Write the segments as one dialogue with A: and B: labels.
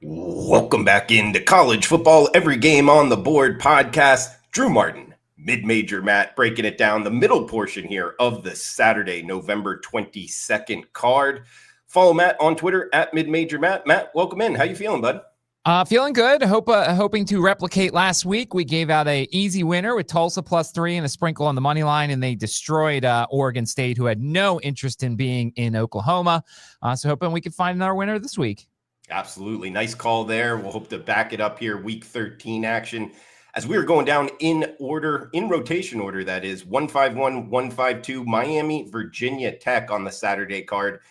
A: Welcome back into College Football Every Game on the Board podcast. Drew Martin, mid-major Matt, breaking it down, the middle portion here of the Saturday, November 22nd card. Follow Matt on Twitter at mid-major Matt. Matt, welcome in. How you feeling, bud?
B: Feeling good. Hoping to replicate last week. We gave out a easy winner with Tulsa +3 and a sprinkle on the money line, and they destroyed Oregon State, who had no interest in being in Oklahoma. So hoping we could find another winner this week.
A: Absolutely. Nice call there. We'll hope to back it up here. Week 13 action. As we were going down in order, in rotation order, that is 151, 152, Miami, Virginia Tech on the Saturday card.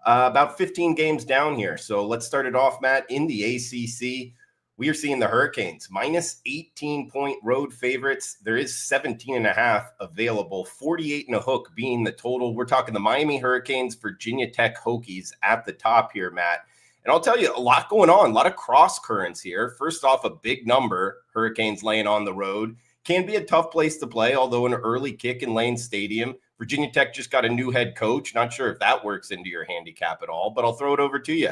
A: About 15 games down here. So let's start it off, Matt. In the ACC, we are seeing the Hurricanes minus 18-point road favorites. There is 17.5 available, 48 and a hook being the total. We're talking the Miami Hurricanes, Virginia Tech Hokies at the top here, Matt. And I'll tell you, a lot going on, a lot of cross currents here. First off, a big number, Hurricanes laying on the road. Can be a tough place to play, although an early kick in Lane Stadium. Virginia Tech just got a new head coach. Not sure if that works into your handicap at all, but I'll throw it over to you.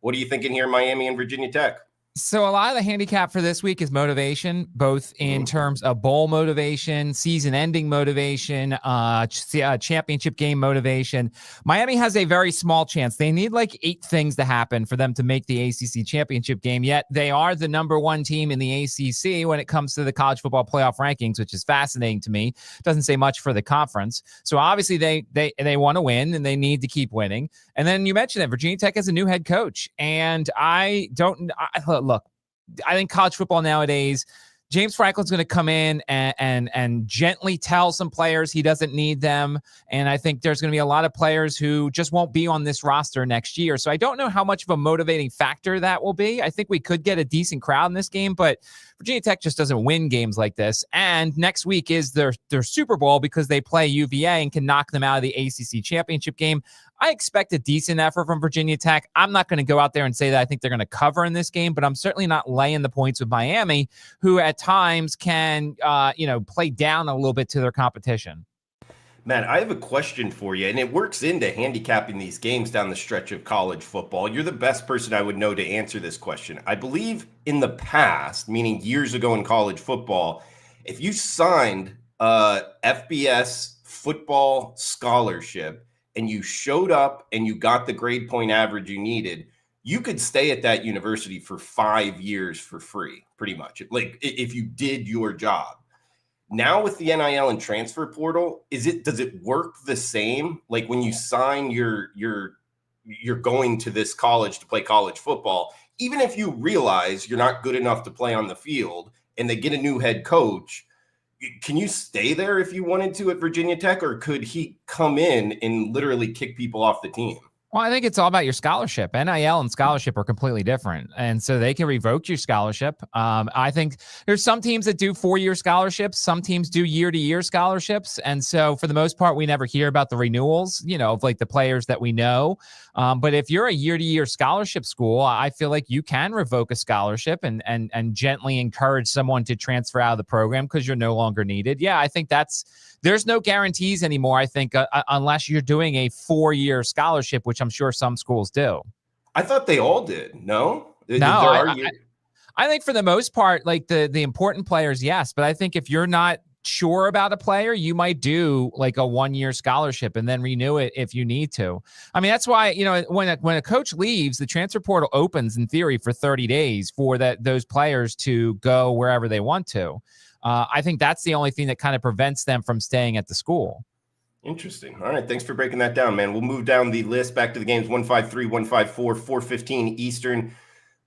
A: What are you thinking here, Miami and Virginia Tech?
B: So a lot of the handicap for this week is motivation, both in terms of bowl motivation, season-ending motivation, championship game motivation. Miami has a very small chance. They need like 8 things to happen for them to make the ACC championship game, yet they are the number 1 team in the ACC when it comes to the college football playoff rankings, which is fascinating to me. Doesn't say much for the conference. So obviously they want to win, and they need to keep winning. And then you mentioned that Virginia Tech has a new head coach, and look, I think college football nowadays, James Franklin's going to come in and gently tell some players he doesn't need them. And I think there's going to be a lot of players who just won't be on this roster next year. So I don't know how much of a motivating factor that will be. I think we could get a decent crowd in this game, but Virginia Tech just doesn't win games like this. And next week is their Super Bowl because they play UVA and can knock them out of the ACC championship game. I expect a decent effort from Virginia Tech. I'm not going to go out there and say that I think they're going to cover in this game, but I'm certainly not laying the points with Miami, who at times can, play down a little bit to their competition.
A: Matt, I have a question for you, and it works into handicapping these games down the stretch of college football. You're the best person I would know to answer this question. I believe in the past, meaning years ago in college football, if you signed a FBS football scholarship and you showed up and you got the grade point average you needed, you could stay at that university for 5 years for free, pretty much. Like if you did your job. Now with the NIL and transfer portal, does it work the same? Like when you sign you're going to this college to play college football, even if you realize you're not good enough to play on the field and they get a new head coach, can you stay there if you wanted to at Virginia Tech, or could he come in and literally kick people off the team?
B: Well, I think it's all about your scholarship. NIL and scholarship are completely different. And so they can revoke your scholarship. I think there's some teams that do 4-year scholarships. Some teams do year-to-year scholarships. And so for the most part, we never hear about the renewals, of like the players that we know. But if you're a year-to-year scholarship school, I feel like you can revoke a scholarship and gently encourage someone to transfer out of the program because you're no longer needed. Yeah, I think there's no guarantees anymore, I think, unless you're doing a 4-year scholarship, which I'm sure some schools do.
A: I thought they all did. No?
B: I think for the most part, like the important players, yes. But I think if you're not sure about a player, you might do like a 1-year scholarship and then renew it if you need to. I mean, that's why, when a coach leaves, the transfer portal opens in theory for 30 days for those players to go wherever they want to. I think that's the only thing that kind of prevents them from staying at the school.
A: Interesting. All right. Thanks for breaking that down, man. We'll move down the list back to the games 153, 154, 415 Eastern.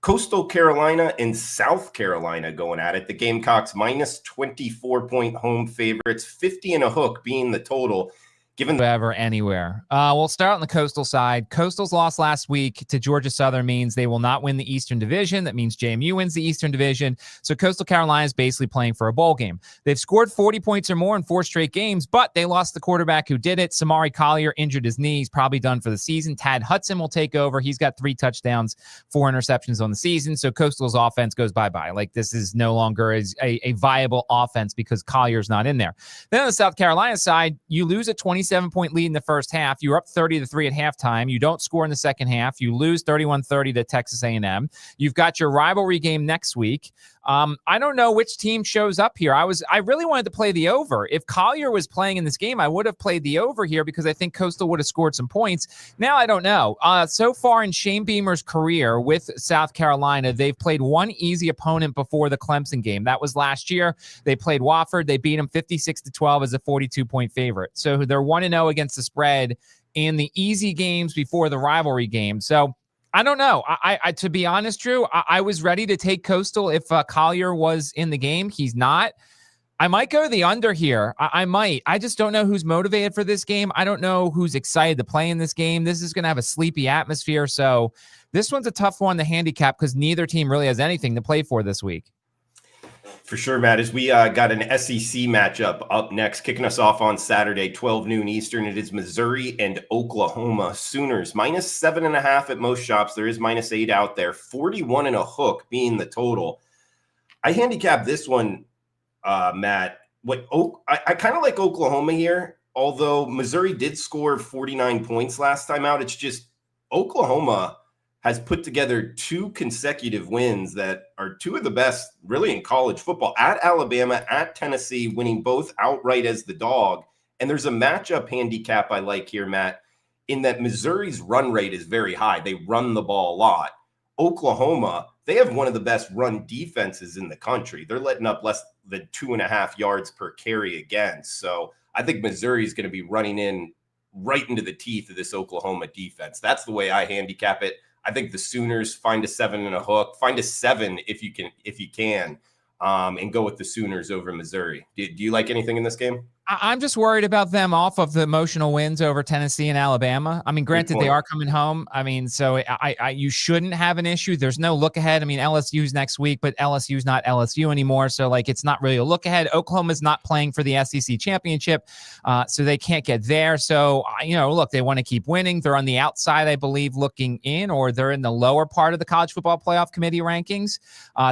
A: Coastal Carolina and South Carolina going at it. The Gamecocks minus 24-point home favorites, 50 and a hook being the total. Given
B: ever anywhere. We'll start on the Coastal side. Coastal's loss last week to Georgia Southern means they will not win the Eastern Division. That means JMU wins the Eastern Division. So Coastal Carolina is basically playing for a bowl game. They've scored 40 points or more in 4 straight games, but they lost the quarterback who did it. Samari Collier injured his knee. He's probably done for the season. Tad Hudson will take over. He's got 3 touchdowns, 4 interceptions on the season. So Coastal's offense goes bye-bye. Like this is no longer a viable offense because Collier's not in there. Then on the South Carolina side, you lose at 26 27-point lead in the first half. You're up 30-3 at halftime. You don't score in the second half. You lose 31-30 to Texas A&M. You've got your rivalry game next week. I don't know which team shows up here. I really wanted to play the over. If Collier was playing in this game, I would have played the over here because I think Coastal would have scored some points. Now I don't know. So far in Shane Beamer's career with South Carolina, they've played one easy opponent before the Clemson game. That was last year. They played Wofford. They beat them 56-12 as a 42-point favorite. So they're 1-0 against the spread in the easy games before the rivalry game. So I don't know. I to be honest, Drew, I was ready to take Coastal if Collier was in the game. He's not. I might go the under here. I might. I just don't know who's motivated for this game. I don't know who's excited to play in this game. This is going to have a sleepy atmosphere. So this one's a tough one to handicap because neither team really has anything to play for this week.
A: For sure, Matt, as we got an SEC matchup up next, kicking us off on Saturday, 12 noon Eastern. It is Missouri and Oklahoma. Sooners, -7.5 at most shops. There is -8 out there. 41 and a hook being the total. I handicap this one, Matt. I kind of like Oklahoma here, although Missouri did score 49 points last time out. It's just Oklahoma has put together 2 consecutive wins that are 2 of the best really in college football, at Alabama, at Tennessee, winning both outright as the dog. And there's a matchup handicap I like here, Matt, in that Missouri's run rate is very high. They run the ball a lot. Oklahoma, they have one of the best run defenses in the country. They're letting up less than 2.5 yards per carry against. So I think Missouri is going to be running in right into the teeth of this Oklahoma defense. That's the way I handicap it. I think the Sooners find a 7 and a hook, find a 7 if you can, and go with the Sooners over Missouri. Do you like anything in this game?
B: I'm just worried about them off of the emotional wins over Tennessee and Alabama. I mean, granted, they are coming home. I mean, so you shouldn't have an issue. There's no look ahead. I mean, LSU's next week, but LSU's not LSU anymore. So, it's not really a look ahead. Oklahoma's not playing for the SEC championship, so they can't get there. So, look, they want to keep winning. They're on the outside, I believe, looking in, or they're in the lower part of the College Football Playoff Committee rankings.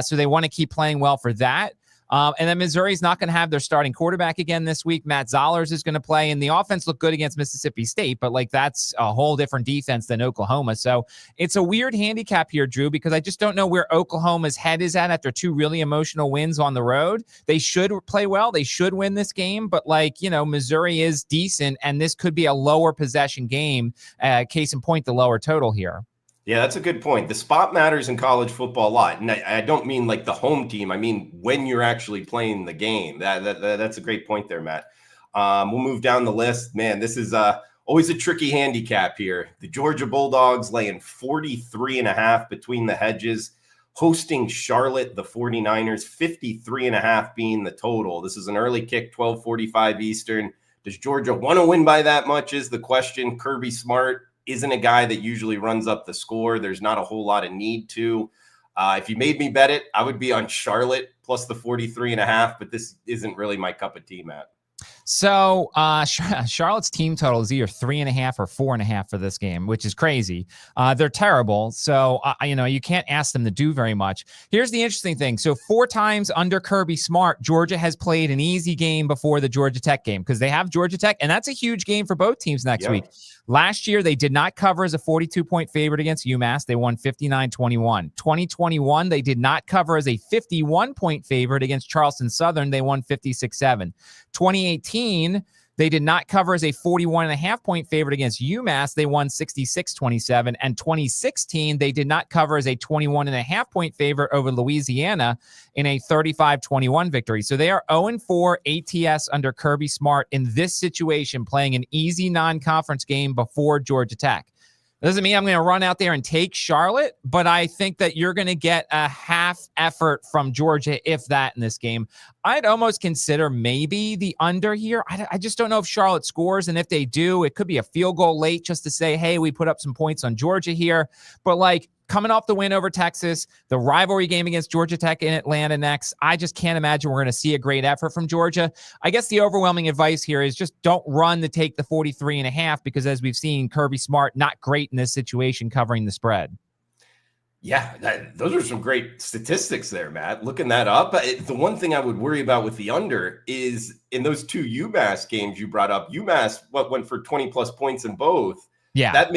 B: So they want to keep playing well for that. And then Missouri's not going to have their starting quarterback again this week. Matt Zollers is going to play, and the offense looked good against Mississippi State, but that's a whole different defense than Oklahoma. So it's a weird handicap here, Drew, because I just don't know where Oklahoma's head is at after 2 really emotional wins on the road. They should play well. They should win this game, but Missouri is decent, and this could be a lower possession game. Case in point, the lower total here.
A: Yeah, that's a good point. The spot matters in college football a lot. And I don't mean like the home team. I mean when you're actually playing the game. That's a great point there, Matt. We'll move down the list. Man, this is always a tricky handicap here. The Georgia Bulldogs laying 43.5 between the hedges, hosting Charlotte, the 49ers, 53.5 being the total. This is an early kick, 12:45 Eastern. Does Georgia want to win by that much is the question. Kirby Smart isn't a guy that usually runs up the score. There's not a whole lot of need to. If you made me bet it, I would be on Charlotte plus the 43.5, but this isn't really my cup of tea, Matt.
B: So Charlotte's team total is either 3.5 or 4.5 for this game, which is crazy. They're terrible. So, you can't ask them to do very much. Here's the interesting thing. So 4 times under Kirby Smart, Georgia has played an easy game before the Georgia Tech game because they have Georgia Tech, and that's a huge game for both teams next week. Last year, they did not cover as a 42-point favorite against UMass. They won 59-21. 2021, they did not cover as a 51-point favorite against Charleston Southern. They won 56-7. 2018, they did not cover as a 41.5-point favorite against UMass. They won 66-27. And 2016, they did not cover as a 21.5-point favorite over Louisiana in a 35-21 victory. So they are 0-4 ATS under Kirby Smart in this situation, playing an easy non-conference game before Georgia Tech. Doesn't mean I'm going to run out there and take Charlotte, but I think that you're going to get a half effort from Georgia, if that, in this game. I'd almost consider maybe the under here. I just don't know if Charlotte scores, and if they do, it could be a field goal late just to say, hey, we put up some points on Georgia here. But coming off the win over Texas, the rivalry game against Georgia Tech in Atlanta next, I just can't imagine we're going to see a great effort from Georgia. I guess the overwhelming advice here is just don't run to take the 43.5 because, as we've seen, Kirby Smart not great in this situation covering the spread.
A: Yeah, those are some great statistics there, Matt. Looking that up. The one thing I would worry about with the under is in those two UMass games you brought up. UMass went for 20 plus points in both.
B: Yeah.
A: That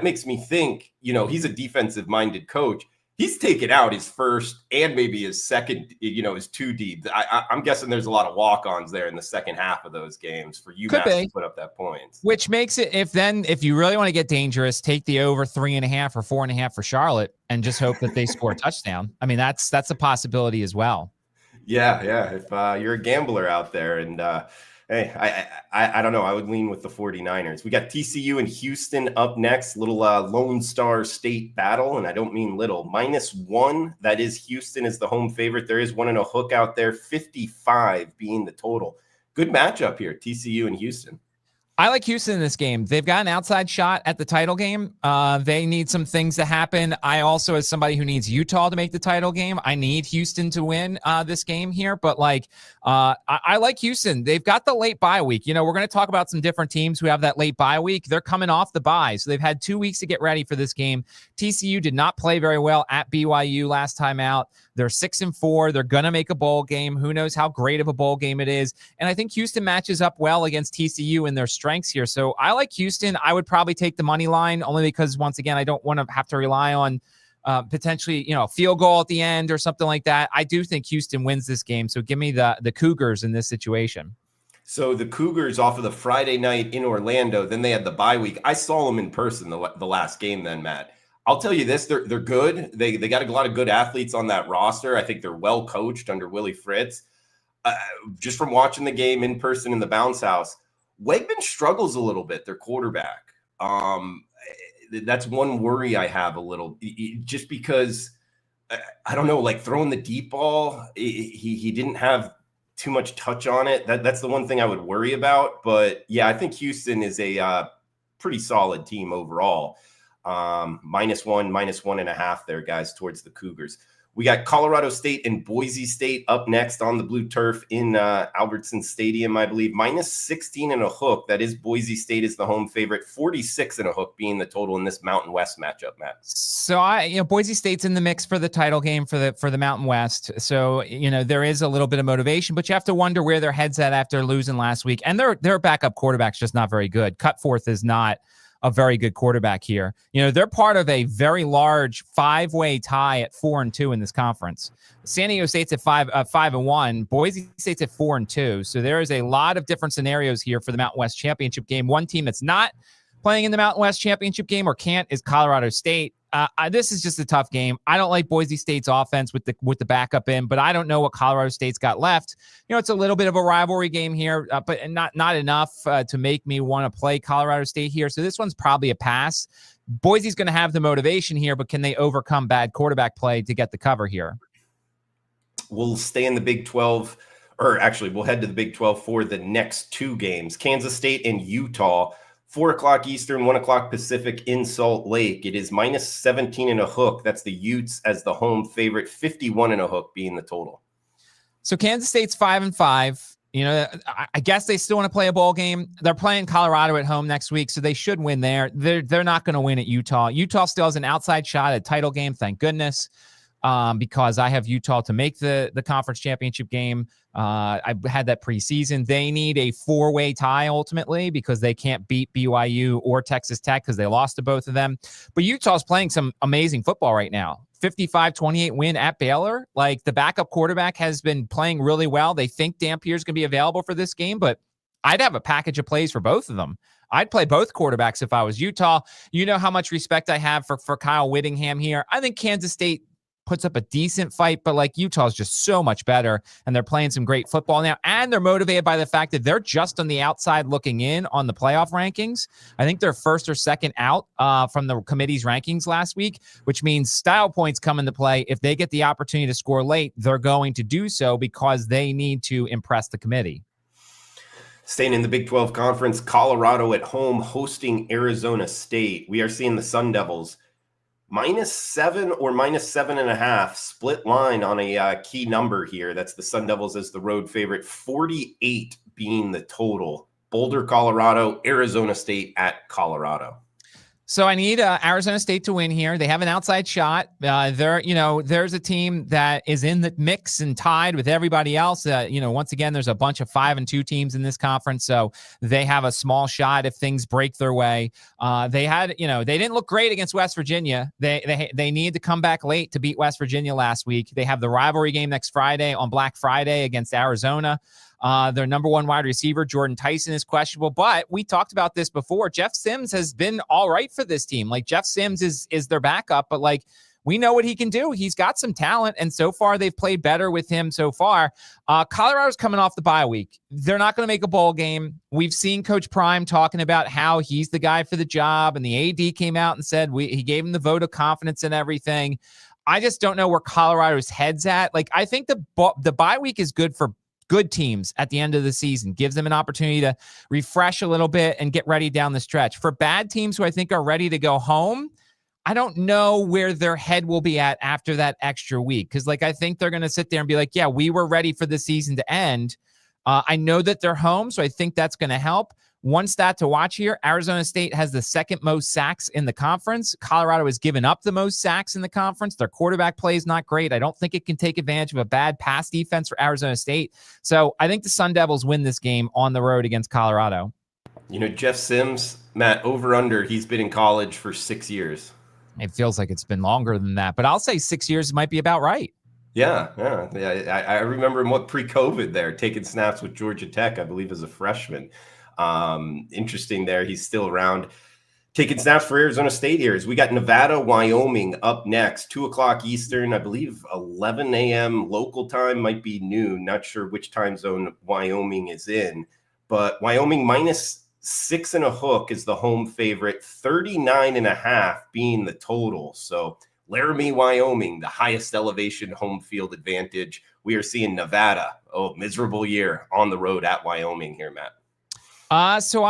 A: makes me think, he's a defensive minded coach. He's taken out his first and maybe his second, his two deep. I'm guessing there's a lot of walk-ons there in the second half of those games for
B: Could
A: UMass
B: be.
A: to put up that points.
B: Which makes it, if you really want to get dangerous, take the over 3.5 or 4.5 for Charlotte and just hope that they score a touchdown. I mean, that's a possibility as well.
A: Yeah. If you're a gambler out there, and hey, I don't know, I would lean with the 49ers. We got TCU and Houston up next. Little Lone Star State battle, and I don't mean little. -1. That is Houston is the home favorite. There is 1.5 out there. 55 being the total. Good matchup here, TCU and Houston.
B: I like Houston in this game. They've got an outside shot at the title game. They need some things to happen. I also, as somebody who needs Utah to make the title game, I need Houston to win this game here. But I like Houston. They've got the late bye week. We're going to talk about some different teams who have that late bye week. They're coming off the bye, so they've had 2 weeks to get ready for this game. TCU did not play very well at BYU last time out. They're 6-4. They're going to make a bowl game. Who knows how great of a bowl game it is? And I think Houston matches up well against TCU in their strengths here. So I like Houston. I would probably take the money line only because, once again, I don't want to have to rely on potentially, a field goal at the end or something like that. I do think Houston wins this game. So give me the Cougars in this situation.
A: So the Cougars off of the Friday night in Orlando, then they had the bye week. I saw them in person the last game then, Matt. I'll tell you this, they're good. They got a lot of good athletes on that roster. I think they're well coached under Willie Fritz. Just from watching the game in person in the bounce house, Wegman struggles a little bit, their quarterback. That's one worry I have a little, just because, I don't know, like throwing the deep ball, he didn't have too much touch on it. That's the one thing I would worry about. But yeah, I think Houston is a pretty solid team overall. -1, -1.5 there, guys, towards the Cougars. We got Colorado State and Boise State up next on the blue turf in Albertson Stadium, I believe. -16.5. That is Boise State is the home favorite. 46.5 being the total in this Mountain West matchup, Matt.
B: So Boise State's in the mix for the title game for the Mountain West. So there is a little bit of motivation, but you have to wonder where their head's at after losing last week. And their backup quarterback's just not very good. Cutforth is not a very good quarterback here. They're part of a very large 5-way tie at 4-2 in this conference. San Diego State's at 5-1. Boise State's at 4-2. So there is a lot of different scenarios here for the Mountain West Championship game. One team that's not playing in the Mountain West Championship game or can't is Colorado State. This is just a tough game. I don't like Boise State's offense with the backup in, but I don't know what Colorado State's got left. It's a little bit of a rivalry game here, but not enough to make me want to play Colorado State here. So this one's probably a pass. Boise's going to have the motivation here, but can they overcome bad quarterback play to get the cover here?
A: We'll stay in the Big 12, or actually we'll head to the Big 12 for the next two games. Kansas State and Utah. 4:00 Eastern, 1:00 Pacific in Salt Lake. It is -17.5. That's the Utes as the home favorite. 51.5 being the total.
B: So Kansas State's 5-5. I guess they still want to play a bowl game. They're playing Colorado at home next week, so they should win there. They're not going to win at Utah. Utah still has an outside shot at title game, thank goodness, because I have Utah to make the conference championship game. I had that preseason. They need a 4-way tie ultimately because they can't beat BYU or Texas Tech because they lost to both of them. But Utah's playing some amazing football right now. 55-28 win at Baylor. Like, the backup quarterback has been playing really well. They think Dampier's going to be available for this game, but I'd have a package of plays for both of them. I'd play both quarterbacks if I was Utah. You know how much respect I have for Kyle Whittingham here. I think Kansas State puts up a decent fight, but Utah's just so much better, and they're playing some great football now, and they're motivated by the fact that they're just on the outside looking in on the playoff rankings. I think they're first or second out from the committee's rankings last week, which means style points come into play. If they get the opportunity to score late, they're going to do so because they need to impress the committee.
A: Staying in the Big 12 Conference, Colorado at home hosting Arizona State. We are seeing the Sun Devils -7 or -7.5 split line on a key number here. That's the Sun Devils as the road favorite, 48 being the total. Boulder, Colorado, Arizona State at Colorado.
B: So I need Arizona State to win here. They have an outside shot. There's a team that is in the mix and tied with everybody else. Once again, there's a bunch of 5-2 teams in this conference, so they have a small shot if things break their way. They didn't look great against West Virginia. They need to come back late to beat West Virginia last week. They have the rivalry game next Friday on Black Friday against Arizona. Their number one wide receiver, Jordan Tyson, is questionable, but we talked about this before. Jeff Sims has been all right for this team. Like, Jeff Sims is their backup, but like, we know what he can do. He's got some talent, and so far they've played better with him so far. Colorado's coming off the bye week. They're not going to make a bowl game. We've seen Coach Prime talking about how he's the guy for the job, and the AD came out and said he gave him the vote of confidence and everything. I just don't know where Colorado's head's at. Like, I think the bye week is good for good teams at the end of the season, gives them an opportunity to refresh a little bit and get ready down the stretch. For bad teams who I think are ready to go home, I don't know where their head will be at after that extra week. Because, I think they're going to sit there and be like, yeah, we were ready for the season to end. I know that they're home, so I think that's going to help. One stat to watch here, Arizona State has the second most sacks in the conference. Colorado has given up the most sacks in the conference. Their quarterback play is not great. I don't think it can take advantage of a bad pass defense for Arizona State. So I think the Sun Devils win this game on the road against Colorado.
A: Jeff Sims, Matt, over under, he's been in college for 6 years.
B: It feels like it's been longer than that, but I'll say 6 years might be about right.
A: Yeah. I remember him pre-COVID there, taking snaps with Georgia Tech, I believe, as a freshman. Interesting there. He's still around taking snaps for Arizona State here. We got Nevada, Wyoming up next, 2:00 Eastern, I believe 11 a.m. local time, might be noon. Not sure which time zone Wyoming is in, but Wyoming -6.5 is the home favorite, 39.5 being the total. So Laramie, Wyoming, the highest elevation home field advantage. We are seeing Nevada. Oh, miserable year on the road at Wyoming here, Matt.
B: So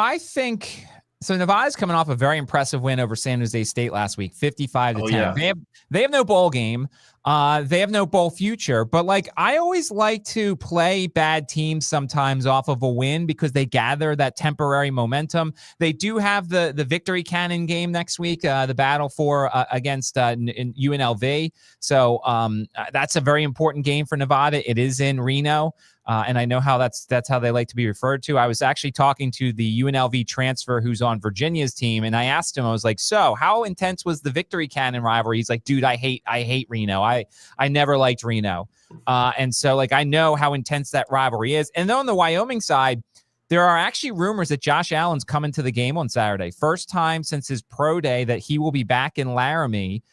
B: Nevada's coming off a very impressive win over San Jose State last week, 55-10. Yeah. They have no bowl game. They have no bowl future, but I always like to play bad teams sometimes off of a win because they gather that temporary momentum. They do have the victory cannon game next week, the battle against UNLV. So that's a very important game for Nevada. It is in Reno. And I know how that's how they like to be referred to. I was actually talking to the UNLV transfer who's on Virginia's team, and I asked him, I was like, so how intense was the victory cannon rivalry? He's like, dude, I hate Reno. I never liked Reno. And so I know how intense that rivalry is. And then on the Wyoming side, there are actually rumors that Josh Allen's coming to the game on Saturday. First time since his pro day that he will be back in Laramie.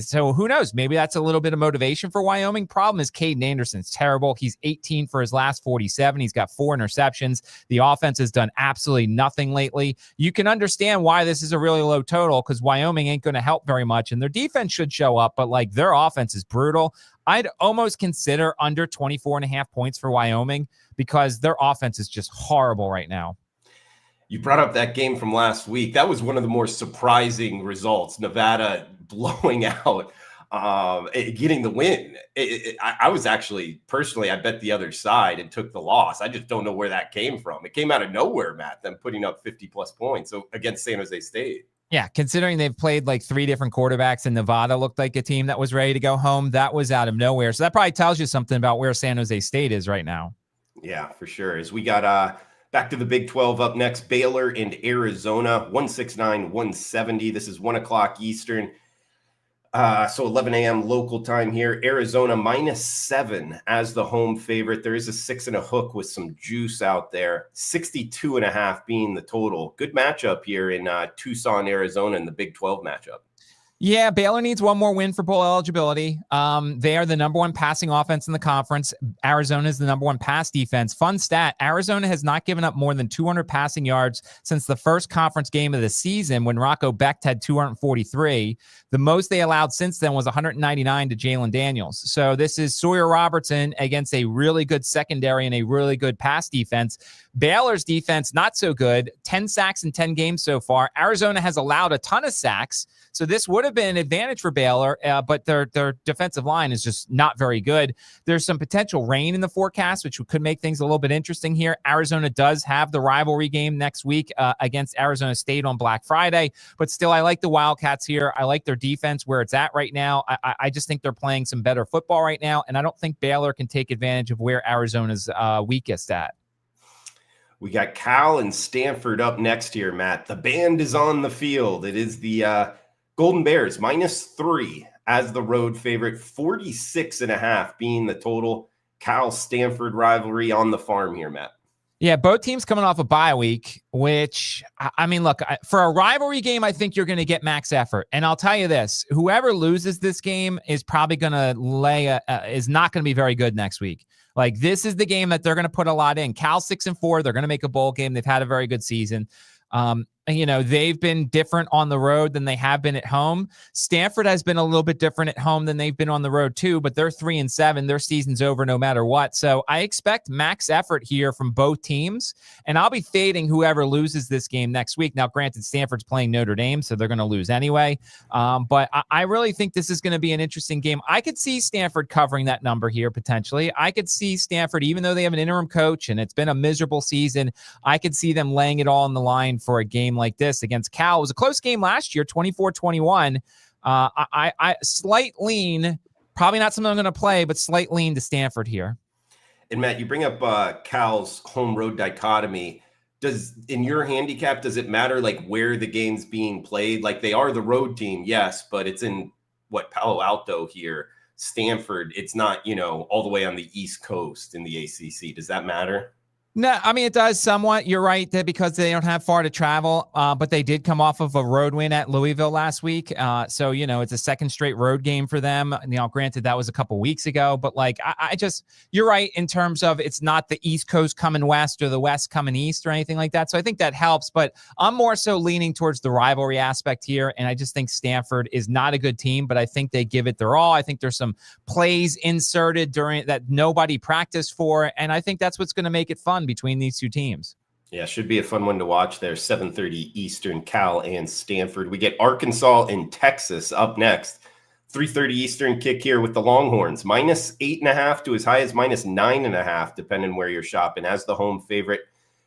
B: So who knows? Maybe that's a little bit of motivation for Wyoming. Problem is Caden Anderson's terrible. He's 18 for his last 47. He's got 4 interceptions. The offense has done absolutely nothing lately. You can understand why this is a really low total because Wyoming ain't going to help very much, and their defense should show up, but their offense is brutal. I'd almost consider under 24.5 points for Wyoming because their offense is just horrible right now.
A: You brought up that game from last week. That was one of the more surprising results. Nevada blowing out, getting the win. I was actually, personally, I bet the other side and took the loss. I just don't know where that came from. It came out of nowhere, Matt, them putting up 50-plus points against San Jose State.
B: Yeah, considering they've played 3 different quarterbacks and Nevada looked like a team that was ready to go home, that was out of nowhere. So that probably tells you something about where San Jose State is right now. Yeah,
A: for sure. As we got back to the Big 12 up next, Baylor and Arizona, 169-170. This is 1:00 Eastern. So 11 a.m. local time here. Arizona -7 as the home favorite. There is a 6.5 with some juice out there. 62.5 being the total. Good matchup here in Tucson, Arizona in the Big 12 matchup.
B: Yeah, Baylor needs one more win for bowl eligibility. They are the number 1 passing offense in the conference. Arizona is the number 1 pass defense. Fun stat, Arizona has not given up more than 200 passing yards since the first conference game of the season when Rocco Becht had 243. The most they allowed since then was 199 to Jalen Daniels. So this is Sawyer Robertson against a really good secondary and a really good pass defense. Baylor's defense, not so good. 10 sacks in 10 games so far. Arizona has allowed a ton of sacks. So this would have been an advantage for Baylor, but their defensive line is just not very good. There's some potential rain in the forecast, which could make things a little bit interesting here. Arizona does have the rivalry game next week against Arizona State on Black Friday, but still, I like the Wildcats here. I like their defense where it's at right now. I just think they're playing some better football right now, and I don't think Baylor can take advantage of where Arizona's weakest at.
A: We got Cal and Stanford up next here, Matt. The band is on the field. It is the Golden Bears, -3 as the road favorite, 46.5 being the total. Cal-Stanford rivalry on the farm here, Matt.
B: Yeah, both teams coming off a bye week, which, I mean, look, for a rivalry game, I think you're going to get max effort. And I'll tell you this, whoever loses this game is probably going to is not going to be very good next week. Like, this is the game that they're going to put a lot in. Cal 6-4, they're going to make a bowl game. They've had a very good season. They've been different on the road than they have been at home. Stanford has been a little bit different at home than they've been on the road too, but they're 3-7. Their season's over no matter what. So I expect max effort here from both teams, and I'll be fading whoever loses this game next week. Now, granted, Stanford's playing Notre Dame, so they're going to lose anyway. But I really think this is going to be an interesting game. I could see Stanford covering that number here potentially. I could see Stanford, even though they have an interim coach and it's been a miserable season, I could see them laying it all on the line for a game like this against Cal. It was a close game last year, 24-21. I slight lean, probably not something I'm going to play, but slight lean to Stanford here.
A: And Matt, you bring up Cal's home road dichotomy. In your handicap, does it matter like where the game's being played? Like, they are the road team, yes, but it's in Palo Alto here. Stanford, it's not, all the way on the East Coast in the ACC. Does that matter?
B: No, I mean, it does somewhat. You're right that because they don't have far to travel, but they did come off of a road win at Louisville last week. So, it's a second straight road game for them. Granted, that was a couple weeks ago, but you're right in terms of it's not the East Coast coming west or the West coming east or anything like that. So I think that helps, but I'm more so leaning towards the rivalry aspect here. And I just think Stanford is not a good team, but I think they give it their all. I think there's some plays inserted during that nobody practiced for. And I think that's what's going to make it fun between these two teams.
A: Yeah, should be a fun one to watch there. 7:30 Eastern, Cal and Stanford. We get Arkansas and Texas up next. 3:30 Eastern kick here with the Longhorns. -8.5 to as high as -9.5, depending where you're shopping. As the home favorite,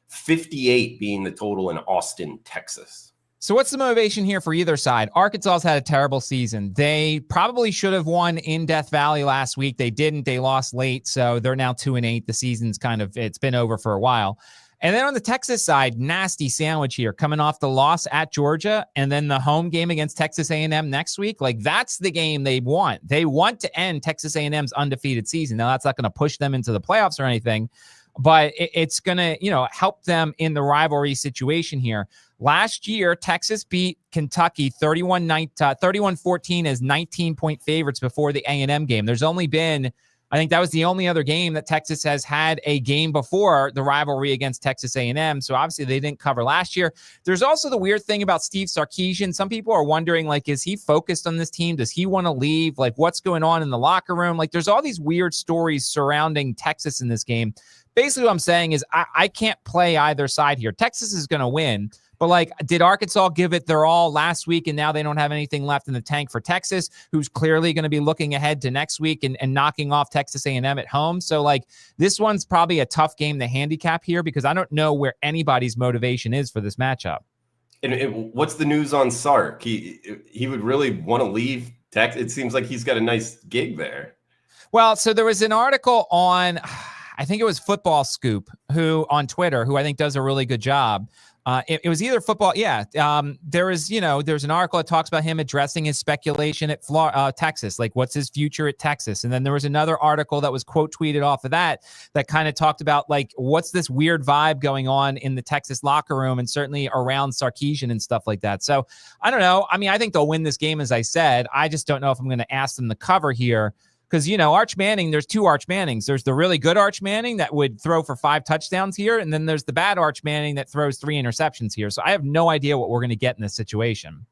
A: 58 being the total in Austin, Texas.
B: So what's the motivation here for either side? Arkansas's had a terrible season. They probably should have won in Death Valley last week. They didn't. They lost late, so they're now 2-8. The season's it's been over for a while. And then on the Texas side, nasty sandwich here, coming off the loss at Georgia and then the home game against Texas A&M next week. Like, that's the game they want. They want to end Texas A&M's undefeated season. Now, that's not going to push them into the playoffs or anything, but it's going to, help them in the rivalry situation here. Last year, Texas beat Kentucky 31-14 as 19-point favorites before the A&M game. There's only been, I think that was the only other game that Texas has had a game before the rivalry against Texas A&M. So obviously they didn't cover last year. There's also the weird thing about Steve Sarkisian. Some people are wondering, is he focused on this team? Does he want to leave? What's going on in the locker room? There's all these weird stories surrounding Texas in this game. Basically what I'm saying is I can't play either side here. Texas is going to win. But did Arkansas give it their all last week and now they don't have anything left in the tank for Texas, who's clearly going to be looking ahead to next week and knocking off Texas A&M at home? So this one's probably a tough game to handicap here because I don't know where anybody's motivation is for this matchup.
A: And what's the news on Sark? He would really want to leave Texas. It seems like he's got a nice gig there. Well,
B: so there was an article on, I think it was Football Scoop, on Twitter, who I think does a really good job. It was either football. Yeah. There's an article that talks about him addressing his speculation at Texas, what's his future at Texas. And then there was another article that was quote tweeted off of that kind of talked about what's this weird vibe going on in the Texas locker room and certainly around Sarkisian and stuff like that. So I don't know. I mean, I think they'll win this game, as I said. I just don't know if I'm going to ask them to cover here. Because, Arch Manning, there's two Arch Mannings. There's the really good Arch Manning that would throw for 5 touchdowns here. And then there's the bad Arch Manning that throws 3 interceptions here. So I have no idea what we're going to get in this situation.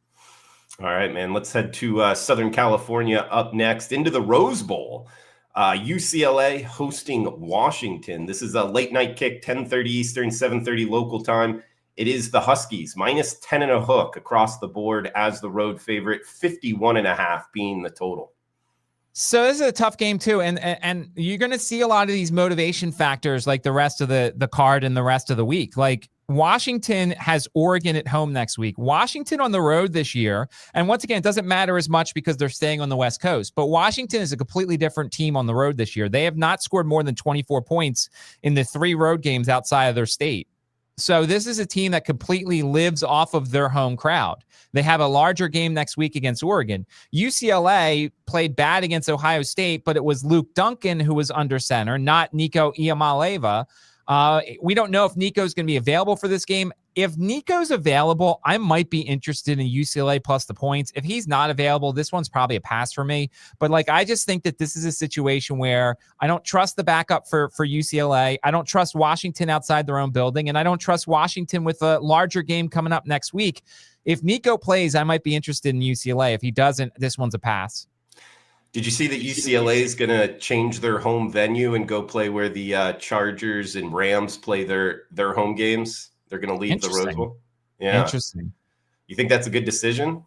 A: All right, man. Let's head to Southern California up next into the Rose Bowl. UCLA hosting Washington. This is a late night kick, 10:30 Eastern, 7:30 local time It is the Huskies, minus 10 and a hook across the board as the road favorite, 51.5 being the total.
B: So this is a tough game too, and you're going to see a lot of these motivation factors like the rest of the card and the rest of the week. Like Washington has Oregon at home next week. Washington on the road this year, and once again, it doesn't matter as much because they're staying on the West Coast, but Washington is a completely different team on the road this year. They have not scored more than 24 points in the 3 road games outside of their state. So this is a team that completely lives off of their home crowd. They have a larger game next week against Oregon. UCLA played bad against Ohio State, but it was Luke Duncan who was under center, not Nico Iamaleava. We don't know if Nico's going to be available for this game. If Nico's available, I might be interested in UCLA plus the points. If he's not available, this one's probably a pass for me. But I just think that this is a situation where I don't trust the backup for UCLA. I don't trust Washington outside their own building, and I don't trust Washington with a larger game coming up next week. If Nico plays, I might be interested in UCLA. If he doesn't, this one's a pass.
A: Did you see that UCLA is going to change their home venue and go play where the Chargers and Rams play their home games? They're going to leave the Rose Bowl. Yeah.
B: Interesting.
A: You think that's a good decision?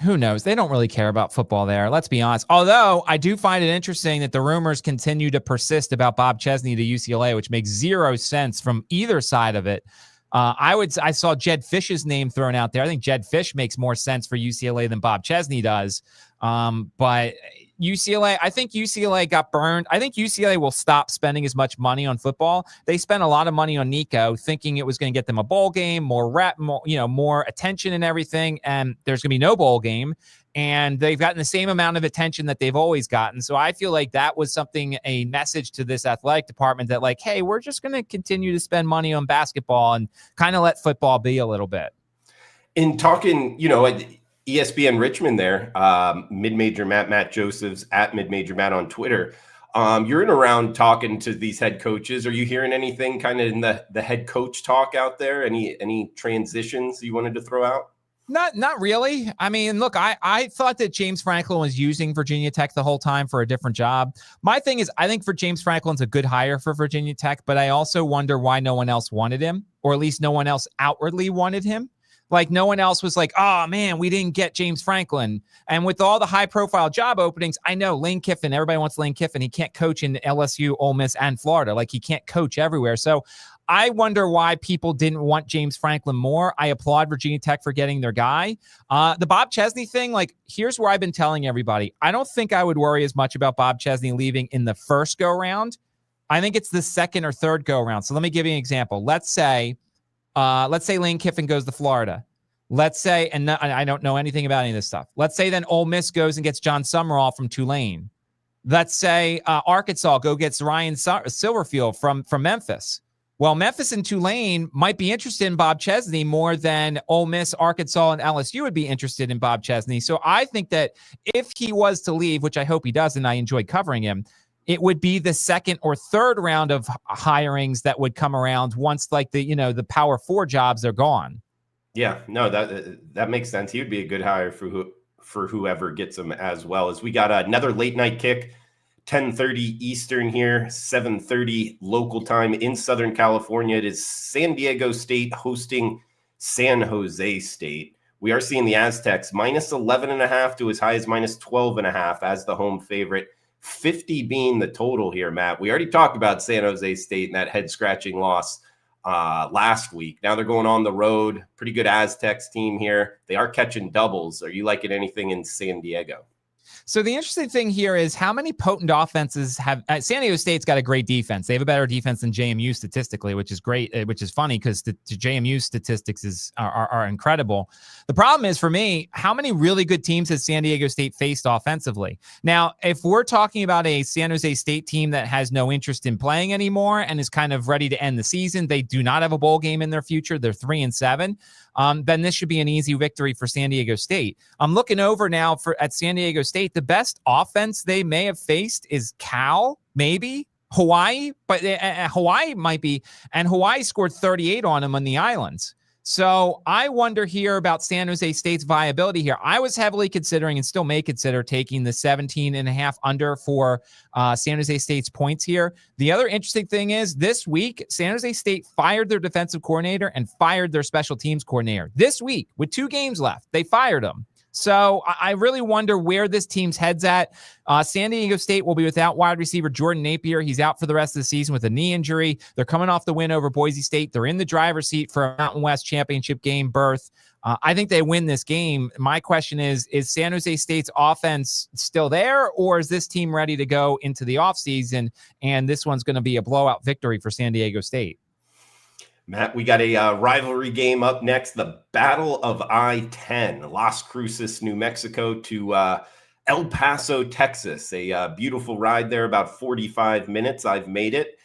B: Who knows? They don't really care about football there. Let's be honest. Although I do find it interesting that the rumors continue to persist about Bob Chesney to UCLA, which makes zero sense from either side of it. I saw Jed Fish's name thrown out there. I think Jed Fish makes more sense for UCLA than Bob Chesney does. But UCLA, I think UCLA got burned. I think UCLA will stop spending as much money on football. They spent a lot of money on Nico, thinking it was going to get them a bowl game, more rep, more attention and everything. And there's going to be no bowl game. And they've gotten the same amount of attention that they've always gotten. So I feel like that was a message to this athletic department that hey, we're just going to continue to spend money on basketball and kind of let football be a little bit.
A: In talking, ESPN Richmond there, mid-major Matt Josephs at mid-major Matt on Twitter. You're in around talking to these head coaches. Are you hearing anything kind of in the head coach talk out there? Any transitions you wanted to throw out?
B: Not really. I mean, look, I thought that James Franklin was using Virginia Tech the whole time for a different job. My thing is, I think for James Franklin's a good hire for Virginia Tech, but I also wonder why no one else wanted him, or at least no one else outwardly wanted him. No one else was like, oh, man, we didn't get James Franklin. And with all the high-profile job openings, I know Lane Kiffin, everybody wants Lane Kiffin. He can't coach in LSU, Ole Miss, and Florida. He can't coach everywhere. So I wonder why people didn't want James Franklin more. I applaud Virginia Tech for getting their guy. The Bob Chesney thing, here's where I've been telling everybody. I don't think I would worry as much about Bob Chesney leaving in the first go-round. I think it's the second or third go-round. So let me give you an example. Let's say Lane Kiffin goes to Florida. Let's say, and I don't know anything about any of this stuff. Let's say then Ole Miss goes and gets John Summerall from Tulane. Let's say Arkansas gets Ryan Silverfield from Memphis. Well, Memphis and Tulane might be interested in Bob Chesney more than Ole Miss, Arkansas, and LSU would be interested in Bob Chesney. So I think that if he was to leave, which I hope he does, and I enjoy covering him, it would be the second or third round of hirings that would come around once the Power 4 jobs are gone.
A: Yeah, no, that makes sense. He would be a good hire for whoever gets him as well. As we got another late night kick, 10:30 Eastern here, 7:30 local time in Southern California. It is San Diego State hosting San Jose State. We are seeing the Aztecs minus 11.5 to as high as minus 12.5 as the home favorite. 50 being the total here, Matt. We already talked about San Jose State and that head-scratching loss last week. Now they're going on the road. Pretty good Aztecs team here. They are catching doubles. Are you liking anything in San Diego?
B: So the interesting thing here is how many potent offenses have San Diego State's got a great defense. They have a better defense than JMU statistically, which is great, which is funny because the JMU statistics are incredible. The problem is for me, how many really good teams has San Diego State faced offensively? Now, if we're talking about a San Jose State team that has no interest in playing anymore and is kind of ready to end the season, they do not have a bowl game in their future. They're 3-7. Then this should be an easy victory for San Diego State. I'm looking over now at San Diego State. The best offense they may have faced is Cal, maybe Hawaii, but Hawaii might be, and Hawaii scored 38 on them on the islands. So I wonder here about San Jose State's viability here. I was heavily considering and still may consider taking the 17.5 under for San Jose State's points here. The other interesting thing is this week, San Jose State fired their defensive coordinator and fired their special teams coordinator. This week, with 2 games left, they fired them. So I really wonder where this team's head's at. San Diego State will be without wide receiver Jordan Napier. He's out for the rest of the season with a knee injury. They're coming off the win over Boise State. They're in the driver's seat for a Mountain West championship game berth. I think they win this game. My question is San Jose State's offense still there, or is this team ready to go into the offseason, and this one's going to be a blowout victory for San Diego State?
A: Matt, we got a rivalry game up next, the Battle of I-10, Las Cruces, New Mexico to El Paso, Texas. A beautiful ride there, about 45 minutes. I've made it.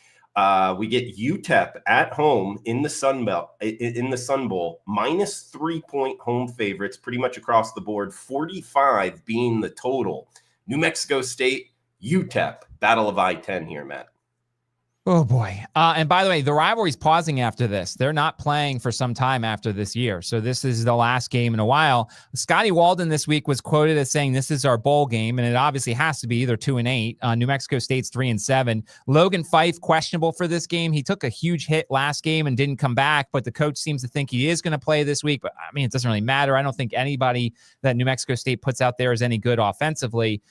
A: We get UTEP at home in the Sun Bowl, minus 3-point home favorites, pretty much across the board, 45 being the total. New Mexico State, UTEP, Battle of I-10 here, Matt.
B: Oh, boy. And by the way, the rivalry's pausing after this. They're not playing for some time after this year. So this is the last game in a while. Scotty Walden this week was quoted as saying, this is our bowl game, and it obviously has to be. They're 2-8. New Mexico State's 3-7. Logan Fife, questionable for this game. He took a huge hit last game and didn't come back, but the coach seems to think he is going to play this week. But, I mean, it doesn't really matter. I don't think anybody that New Mexico State puts out there is any good offensively.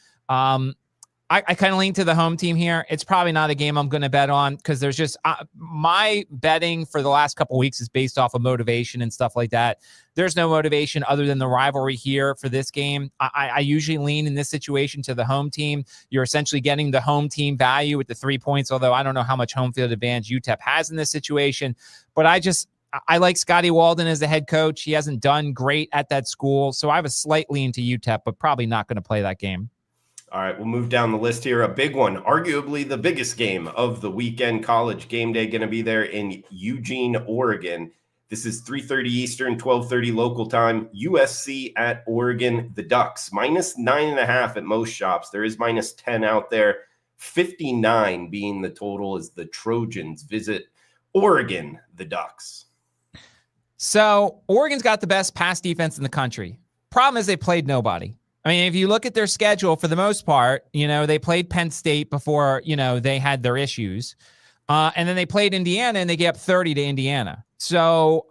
B: I kind of lean to the home team here. It's probably not a game I'm going to bet on because there's just my betting for the last couple of weeks is based off of motivation and stuff like that. There's no motivation other than the rivalry here for this game. I usually lean in this situation to the home team. You're essentially getting the home team value with the 3 points, although I don't know how much home field advantage UTEP has in this situation. But I like Scotty Walden as the head coach. He hasn't done great at that school. So I have a slight lean to UTEP, but probably not going to play that game.
A: All right, we'll move down the list here. A big one, arguably the biggest game of the weekend, College Game Day, going to be there in Eugene, Oregon. This is 3:30 Eastern, 12:30 local time. USC at Oregon, the Ducks, minus 9.5 at most shops. There is minus 10 out there. 59 being the total as the Trojans visit Oregon, the Ducks.
B: So Oregon's got the best pass defense in the country. Problem is they played nobody. I mean, if you look at their schedule, for the most part, they played Penn State before, they had their issues. And then they played Indiana and they gave up 30 to Indiana. So,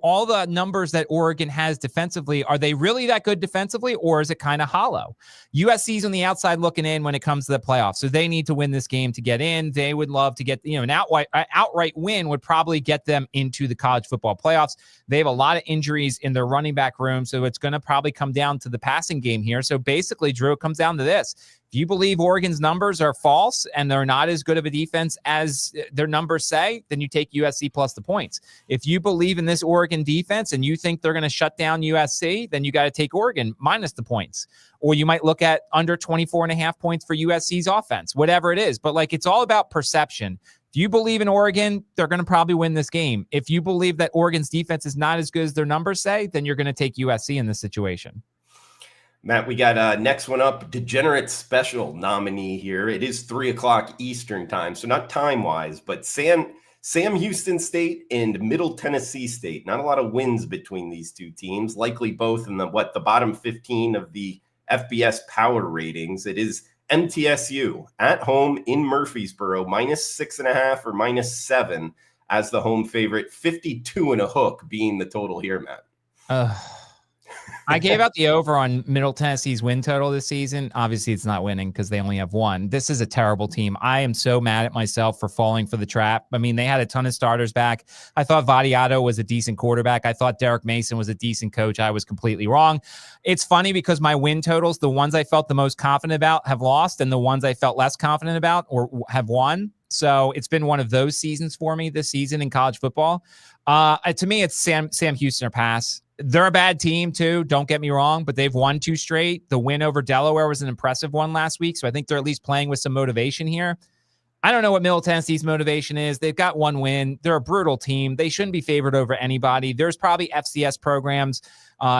B: all the numbers that Oregon has defensively, are they really that good defensively, or is it kind of hollow? USC's on the outside looking in when it comes to the playoffs. So they need to win this game to get in. They would love to get, an outright win would probably get them into the college football playoffs. They have a lot of injuries in their running back room. So it's going to probably come down to the passing game here. So basically, Drew, it comes down to this. If you believe Oregon's numbers are false and they're not as good of a defense as their numbers say, then you take USC plus the points. If you believe in this Oregon defense and you think they're going to shut down USC, then you got to take Oregon minus the points. Or you might look at under 24.5 points for USC's offense, whatever it is. But it's all about perception. If you believe in Oregon, they're going to probably win this game. If you believe that Oregon's defense is not as good as their numbers say, then you're going to take USC in this situation.
A: Matt, we got next one up, Degenerate Special nominee here. It is 3:00 Eastern time, so not time-wise, but Sam Houston State and Middle Tennessee State. Not a lot of wins between these two teams, likely both in the bottom 15 of the FBS power ratings. It is MTSU at home in Murfreesboro, minus 6.5 or minus 7 as the home favorite, 52 and a hook being the total here, Matt.
B: I gave out the over on Middle Tennessee's win total this season. Obviously, it's not winning because they only have one. This is a terrible team. I am so mad at myself for falling for the trap. I mean, they had a ton of starters back. I thought Vadiato was a decent quarterback. I thought Derek Mason was a decent coach. I was completely wrong. It's funny because my win totals, the ones I felt the most confident about have lost, and the ones I felt less confident about or have won. So it's been one of those seasons for me this season in college football. To me, it's Sam Houston or pass. They're a bad team too. Don't get me wrong, but they've won 2 straight. The win over Delaware was an impressive one last week. So I think they're at least playing with some motivation here. I don't know what Middle Tennessee's motivation is. They've got one win. They're a brutal team. They shouldn't be favored over anybody. There's probably FCS programs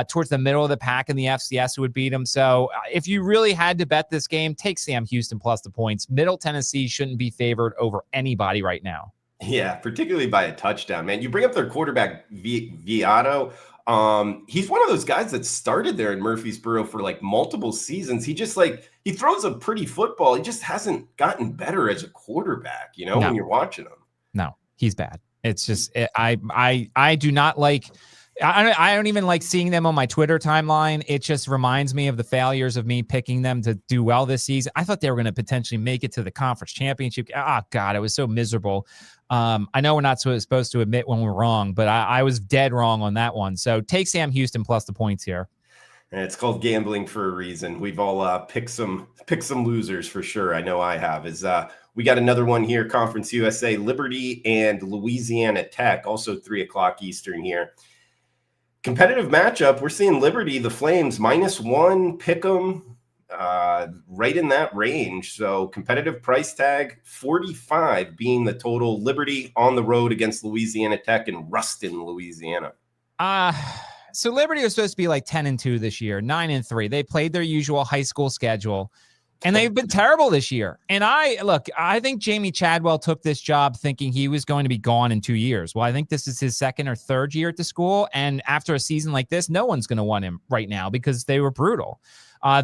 B: towards the middle of the pack in the FCS who would beat them. So if you really had to bet this game, take Sam Houston plus the points. Middle Tennessee shouldn't be favored over anybody right now.
A: Yeah, particularly by a touchdown, man. You bring up their quarterback, Viato. He's one of those guys that started there in Murfreesboro for like multiple seasons. He just he throws a pretty football. He just hasn't gotten better as a quarterback, when
B: No,
A: you're watching him.
B: no, he's bad. It's just I do not like. I don't even like seeing them on my Twitter timeline. It just reminds me of the failures of me picking them to do well this season. I thought they were going to potentially make it to the conference championship. Oh, God, it was so miserable. I know we're not supposed to admit when we're wrong, but I was dead wrong on that one. So take Sam Houston plus the points here.
A: And it's called gambling for a reason. We've all picked some losers for sure. I know I have. We got another one here, Conference USA, Liberty and Louisiana Tech, also 3:00 Eastern here. Competitive matchup. We're seeing Liberty, the Flames, -1, pick 'em, right in that range. So competitive price tag, 45 being the total. Liberty on the road against Louisiana Tech in Ruston, Louisiana.
B: So Liberty was supposed to be like 10-2 this year, 9-3. They played their usual high school schedule. And they've been terrible this year. And I think Jamie Chadwell took this job thinking he was going to be gone in 2 years. Well, I think this is his second or third year at the school. And after a season like this, no one's going to want him right now because they were brutal.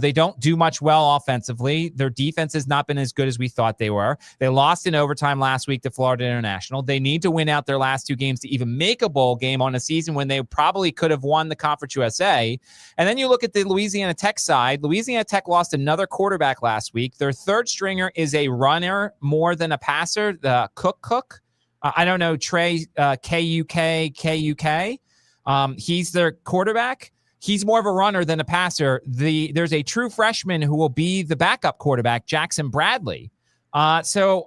B: They don't do much well offensively. Their defense has not been as good as we thought they were. They lost in overtime last week to Florida International. They need to win out their last 2 games to even make a bowl game on a season when they probably could have won the Conference USA. And then you look at the Louisiana Tech side. Louisiana Tech lost another quarterback last week. Their third stringer is a runner more than a passer, the Cook. I don't know, Trey, K-U-K. He's their quarterback. He's more of a runner than a passer. There's a true freshman who will be the backup quarterback, Jackson Bradley. So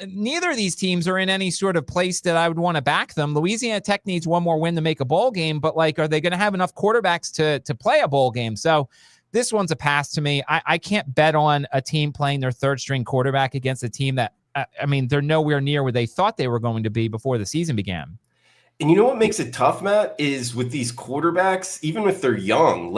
B: neither of these teams are in any sort of place that I would want to back them. Louisiana Tech needs one more win to make a bowl game, but are they going to have enough quarterbacks to play a bowl game? So this one's a pass to me. I can't bet on a team playing their third string quarterback against a team that, they're nowhere near where they thought they were going to be before the season began.
A: And you know what makes it tough, Matt, is with these quarterbacks, even if they're young,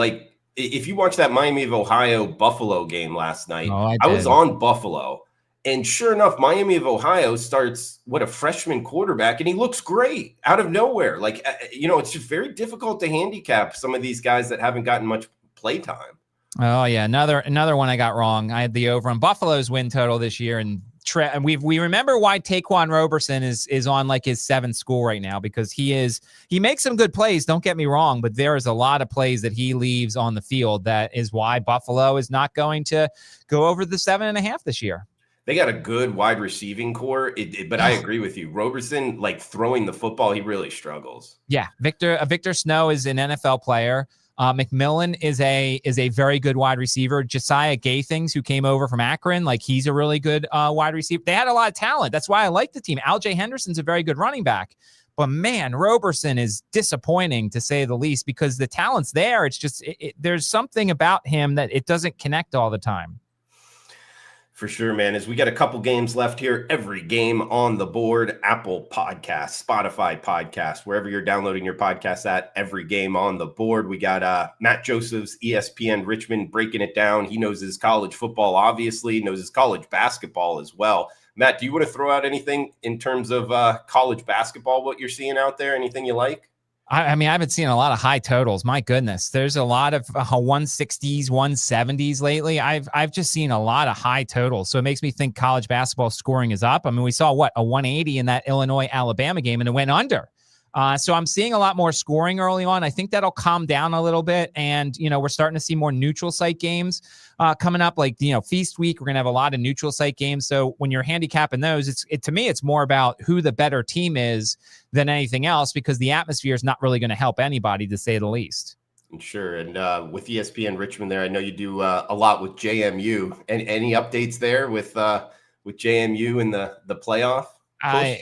A: if you watch that Miami of Ohio Buffalo game last night, I was on Buffalo. And sure enough, Miami of Ohio starts a freshman quarterback, and he looks great out of nowhere. It's just very difficult to handicap some of these guys that haven't gotten much play time.
B: Oh yeah, another one I got wrong. I had the over on Buffalo's win total this year, and we remember why Taquan Roberson is on his 7th school right now, because he makes some good plays. Don't get me wrong, but there is a lot of plays that he leaves on the field. That is why Buffalo is not going to go over the 7.5 this year.
A: They got a good wide receiving core, but I agree with you. Roberson, throwing the football, he really struggles.
B: Yeah, Victor Snow is an NFL player. McMillan is a very good wide receiver. Josiah Gathings, who came over from Akron, he's a really good wide receiver. They had a lot of talent. That's why I like the team. Al-J Henderson's a very good running back. But, man, Roberson is disappointing, to say the least, because the talent's there. It's just there's something about him that it doesn't connect all the time.
A: For sure, man. As we got a couple games left here, every game on the board, Apple Podcasts, Spotify Podcasts, wherever you're downloading your podcasts at, every game on the board. We got Matt Joseph's ESPN Richmond breaking it down. He knows his college football, obviously, knows his college basketball as well. Matt, do you want to throw out anything in terms of college basketball, what you're seeing out there? Anything you like?
B: I haven't seen a lot of high totals. My goodness, there's a lot of 160s, 170s lately. I've just seen a lot of high totals. So it makes me think college basketball scoring is up. We saw a 180 in that Illinois-Alabama game, and it went under. So I'm seeing a lot more scoring early on. I think that'll calm down a little bit. And, we're starting to see more neutral site games coming up, Feast Week. We're going to have a lot of neutral site games. So when you're handicapping those, to me, it's more about who the better team is than anything else, because the atmosphere is not really going to help anybody, to say the least.
A: Sure. And with ESPN Richmond there, I know you do a lot with JMU. And any updates there with JMU in the playoff push?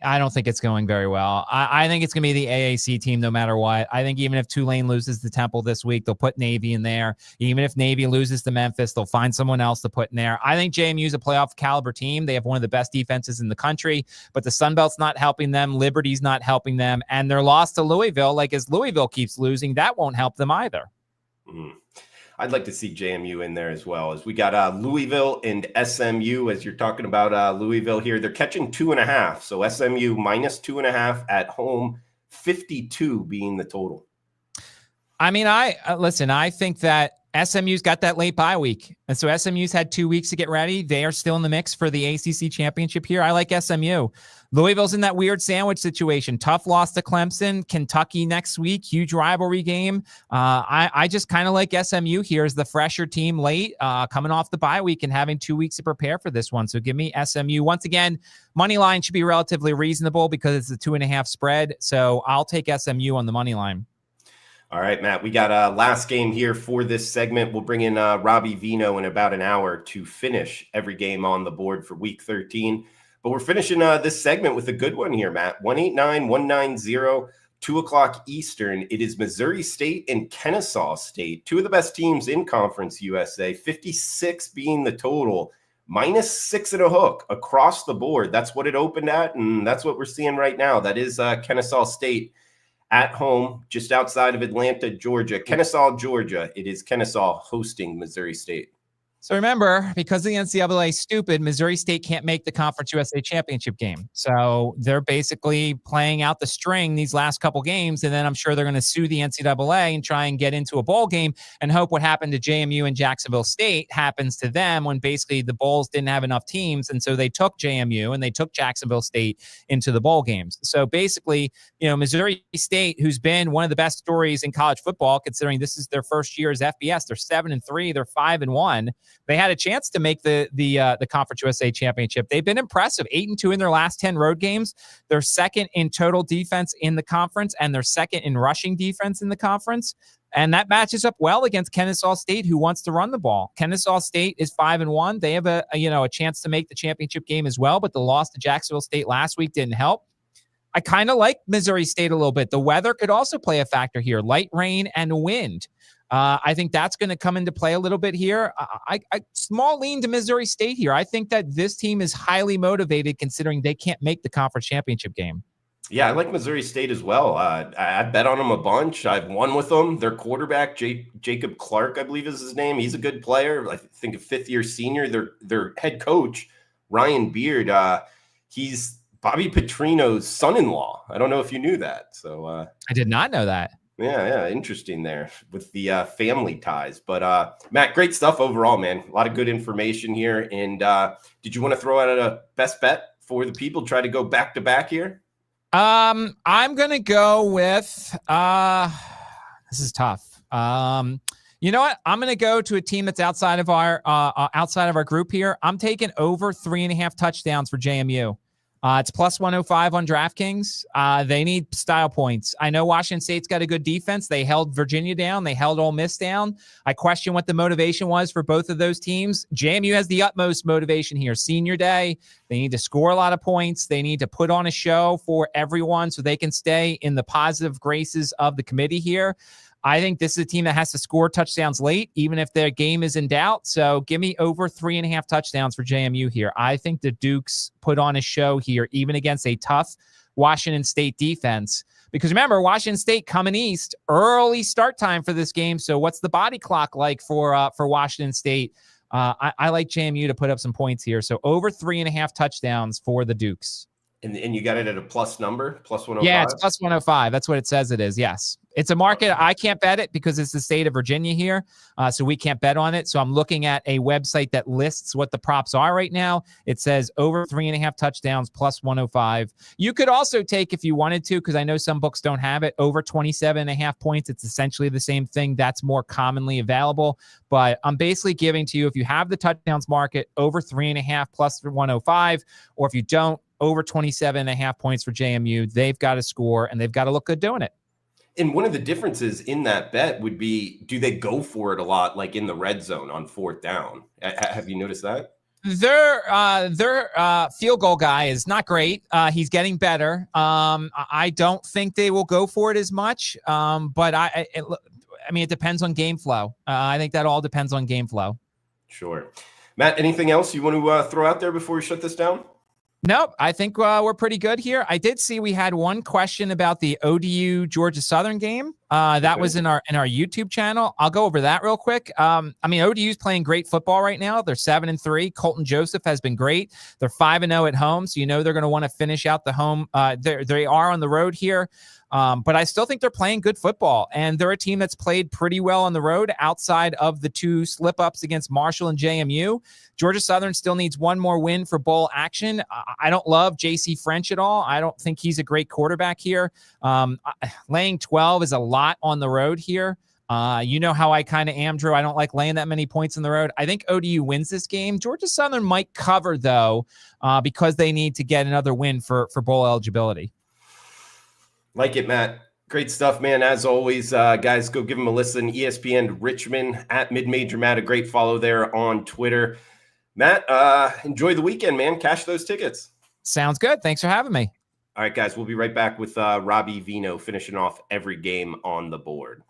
B: I don't think it's going very well. I think it's going to be the AAC team no matter what. I think even if Tulane loses to Temple this week, they'll put Navy in there. Even if Navy loses to Memphis, they'll find someone else to put in there. I think JMU is a playoff caliber team. They have one of the best defenses in the country, but the Sun Belt's not helping them. Liberty's not helping them. And their loss to Louisville, as Louisville keeps losing, that won't help them either.
A: Mm-hmm. I'd like to see JMU in there as well. As we got Louisville and SMU, as you're talking about Louisville here, they're catching 2.5. So SMU minus 2.5 at home, 52 being the total.
B: I mean, listen, I think that SMU's got that late bye week. And so SMU's had 2 weeks to get ready. They are still in the mix for the ACC championship here. I like SMU. Louisville's in that weird sandwich situation. Tough loss to Clemson. Kentucky next week. Huge rivalry game. I just kind of like SMU here as the fresher team late, coming off the bye week and having 2 weeks to prepare for this one. So give me SMU. Once again, money line should be relatively reasonable because it's a 2.5 spread. So I'll take SMU on the money line.
A: All right, Matt, we got a last game here for this segment. We'll bring in Robbie Vino in about an hour to finish every game on the board for week 13. But we're finishing this segment with a good one here, Matt. 189-190, 2 o'clock Eastern. It is Missouri State and Kennesaw State, two of the best teams in Conference USA, 56 being the total, -6 and a hook across the board. That's what it opened at, and that's what we're seeing right now. That is Kennesaw State at home, just outside of Atlanta, Georgia. Kennesaw, Georgia. It is Kennesaw hosting Missouri State.
B: So remember, because the NCAA is stupid, Missouri State can't make the Conference USA championship game. So they're basically playing out the string these last couple games, and then I'm sure they're going to sue the NCAA and try and get into a bowl game and hope what happened to JMU and Jacksonville State happens to them when basically the bowls didn't have enough teams, and so they took JMU and they took Jacksonville State into the bowl games. So basically, Missouri State, who's been one of the best stories in college football, considering this is their first year as FBS, they're 7-3, they're 5-1. They had a chance to make the Conference USA championship. They've been impressive, 8-2 in their last 10 road games. They're second in total defense in the conference, and they're second in rushing defense in the conference. And that matches up well against Kennesaw State, who wants to run the ball. Kennesaw State is 5-1. They have a chance to make the championship game as well, but the loss to Jacksonville State last week didn't help. I kind of like Missouri State a little bit. The weather could also play a factor here, light rain and wind. I think that's going to come into play a little bit here. I small lean to Missouri State here. I think that this team is highly motivated considering they can't make the conference championship game.
A: Yeah, I like Missouri State as well. I bet on them a bunch. I've won with them. Their quarterback, Jacob Clark, I believe is his name. He's a good player. I think a fifth-year senior. Their head coach, Ryan Beard, he's Bobby Petrino's son-in-law. I don't know if you knew that. So
B: I did not know that.
A: Yeah, interesting there with the family ties. But Matt, great stuff overall, man. A lot of good information here. And did you want to throw out a best bet for the people? Try to go back to back here.
B: I'm gonna go with this is tough. You know what? I'm gonna go to a team that's outside of our group here. I'm taking over 3.5 touchdowns for JMU. It's plus 105 on DraftKings. They need style points. I know Washington State's got a good defense. They held Virginia down. They held Ole Miss down. I question what the motivation was for both of those teams. JMU has the utmost motivation here. Senior day. They need to score a lot of points. They need to put on a show for everyone so they can stay in the positive graces of the committee here. I think this is a team that has to score touchdowns late, even if their game is in doubt. So give me over 3.5 touchdowns for JMU here. I think the Dukes put on a show here, even against a tough Washington State defense. Because remember, Washington State coming east, early start time for this game. So what's the body clock like for Washington State? I like JMU to put up some points here. So over 3.5 touchdowns for the Dukes.
A: And you got it at a plus number, plus 105?
B: Yeah, it's plus 105. That's what it says it is, yes. It's a market. I can't bet it because it's the state of Virginia here, so we can't bet on it. So I'm looking at a website that lists what the props are right now. It says over 3.5 touchdowns, plus 105. You could also take, if you wanted to, because I know some books don't have it, over 27.5 points. It's essentially the same thing. That's more commonly available. But I'm basically giving to you, if you have the touchdowns market, over 3.5 plus 105, or if you don't, over 27.5 points for JMU. They've got to score, and they've got to look good doing it.
A: And one of the differences in that bet would be, do they go for it a lot, like in the red zone on 4th down? Have you noticed that?
B: Their field goal guy is not great. He's getting better. I don't think they will go for it as much. But I mean, it depends on game flow. I think that all depends on game flow. Sure.
A: Matt, anything else you want to throw out there before we shut this down?
B: Nope. I think we're pretty good here. I did see we had one question about the ODU Georgia Southern game. That was in our YouTube channel. I'll go over that real quick. ODU's playing great football right now. They're 7-3. Colton Joseph has been great. They're 5-0 at home, so they're going to want to finish out the home. They are on the road here. But I still think they're playing good football, and they're a team that's played pretty well on the road outside of the 2 slip-ups against Marshall and JMU. Georgia Southern still needs one more win for bowl action. I don't love J.C. French at all. I don't think he's a great quarterback here. Laying 12 is a lot on the road here. You know how I kind of am, Drew. I don't like laying that many points on the road. I think ODU wins this game. Georgia Southern might cover, though, because they need to get another win for bowl eligibility.
A: Like it, Matt. Great stuff, man. As always, guys, go give them a listen. ESPN Richmond at Mid-Major Matt. A great follow there on Twitter. Matt, enjoy the weekend, man. Cash those tickets.
B: Sounds good. Thanks for having me.
A: All right, guys, we'll be right back with Robbie Vino finishing off every game on the board.